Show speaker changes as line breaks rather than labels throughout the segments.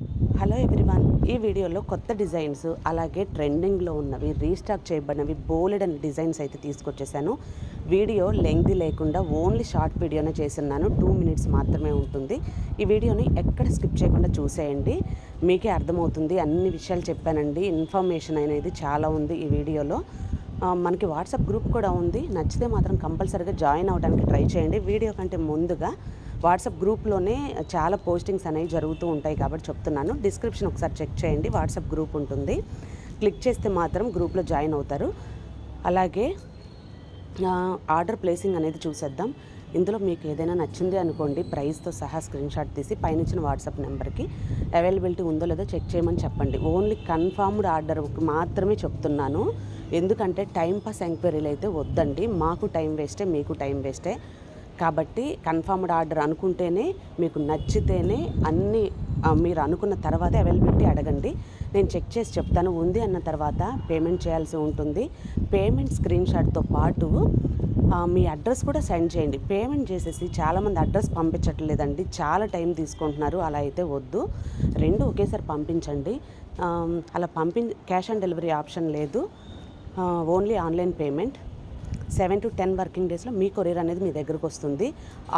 Hello everyone, ఈ వీడియోలో కొత్త డిజైన్స్ అలాగే ట్రెండింగ్లో ఉన్నవి రీస్టాక్ చేయబడినవి బోలెడని డిజైన్స్ అయితే తీసుకొచ్చేసాను. వీడియో లెంగ్తీ లేకుండా ఓన్లీ షార్ట్ వీడియోనే చేస్తున్నాను. 2 మినిట్స్ మాత్రమే ఉంటుంది. ఈ వీడియోని ఎక్కడ స్కిప్ చేయకుండా చూసేయండి, మీకే అర్థమవుతుంది. అన్ని విషయాలు చెప్పానండి. ఇన్ఫర్మేషన్ అనేది చాలా ఉంది ఈ వీడియోలో. మనకి వాట్సాప్ గ్రూప్ కూడా ఉంది. నచ్చితే మాత్రం కంపల్సరీగా జాయిన్ అవ్వడానికి ట్రై చేయండి. వీడియో కంటే ముందుగా వాట్సాప్ గ్రూప్లోనే చాలా పోస్టింగ్స్ అనేవి జరుగుతూ ఉంటాయి కాబట్టి చెప్తున్నాను. డిస్క్రిప్షన్ ఒకసారి చెక్ చేయండి, వాట్సాప్ గ్రూప్ ఉంటుంది. క్లిక్ చేస్తే మాత్రం గ్రూప్లో జాయిన్ అవుతారు. అలాగే ఆర్డర్ ప్లేసింగ్ అనేది చూసేద్దాం. ఇందులో మీకు ఏదైనా నచ్చింది అనుకోండి, ప్రైస్తో సహా స్క్రీన్ షాట్ తీసి పైనిచ్చిన వాట్సాప్ నెంబర్కి అవైలబిలిటీ ఉందో లేదో చెక్ చేయమని చెప్పండి. ఓన్లీ కన్ఫర్మ్డ్ ఆర్డర్కి మాత్రమే చెప్తున్నాను. ఎందుకంటే టైంపాస్ ఎంక్వైరీలు అయితే వద్దండి. మాకు టైం వేస్టే, మీకు టైం వేస్టే. కాబట్టి కన్ఫర్మ్డ్ ఆర్డర్ అనుకుంటేనే, మీకు నచ్చితేనే అన్నీ మీరు అనుకున్న తర్వాతే అవైలబిలిటీ అడగండి. నేను చెక్ చేసి చెప్తాను. ఉంది అన్న తర్వాత పేమెంట్ చేయాల్సి ఉంటుంది. పేమెంట్ స్క్రీన్ షాట్తో పాటు మీ అడ్రస్ కూడా సెండ్ చేయండి. పేమెంట్ చేసేసి చాలామంది అడ్రస్ పంపించట్లేదండి, చాలా టైం తీసుకుంటున్నారు. అలా అయితే వద్దు, రెండు ఒకేసారి పంపించండి. అలా క్యాష్ ఆన్ డెలివరీ ఆప్షన్ లేదు, only online payment. 7 to 10 working డేస్లో మీ కొరియర్ అనేది మీ దగ్గరకు వస్తుంది.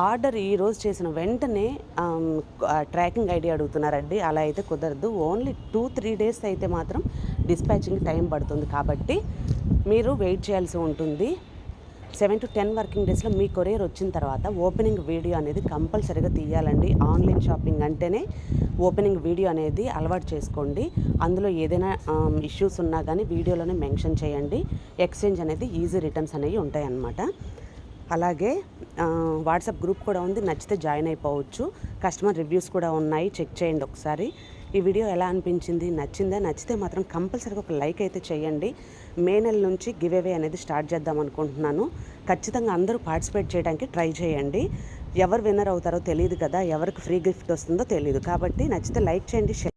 ఆర్డర్ ఈరోజు చేసిన వెంటనే ట్రాకింగ్ ఐడి అడుగుతున్నారండి. అలా అయితే కుదరదు. ఓన్లీ 2-3 డేస్ అయితే మాత్రం డిస్పాచింగ్ టైం పడుతుంది. కాబట్టి మీరు వెయిట్ చేయాల్సి ఉంటుంది. 7 to 10 వర్కింగ్ డేస్లో మీ కొరియర్ వచ్చిన తర్వాత ఓపెనింగ్ వీడియో అనేది కంపల్సరీగా తీయాలండి. ఆన్లైన్ షాపింగ్ అంటేనే ఓపెనింగ్ వీడియో అనేది అలవాటు చేసుకోండి. అందులో ఏదైనా ఇష్యూస్ ఉన్నా కానీ వీడియోలోనే మెన్షన్ చేయండి. ఎక్స్చేంజ్ అనేది ఈజీ రిటర్న్స్ అనేవి ఉంటాయన్నమాట. అలాగే వాట్సాప్ గ్రూప్ కూడా ఉంది, నచ్చితే జాయిన్ అయిపోవచ్చు. కస్టమర్ రివ్యూస్ కూడా ఉన్నాయి, చెక్ చేయండి ఒకసారి. ఈ వీడియో ఎలా అనిపించింది, నచ్చిందా? నచ్చితే మాత్రం కంపల్సరీగా ఒక లైక్ అయితే చేయండి. మే నెల నుంచి గివ్ అవే అనేది స్టార్ట్ చేద్దాం అనుకుంటున్నాను. ఖచ్చితంగా అందరూ పార్టిసిపేట్ చేయడానికి ట్రై చేయండి. ఎవరు విన్నర్ అవుతారో తెలియదు కదా, ఎవరికి ఫ్రీ గిఫ్ట్ వస్తుందో తెలియదు. కాబట్టి నచ్చితే లైక్ చేయండి,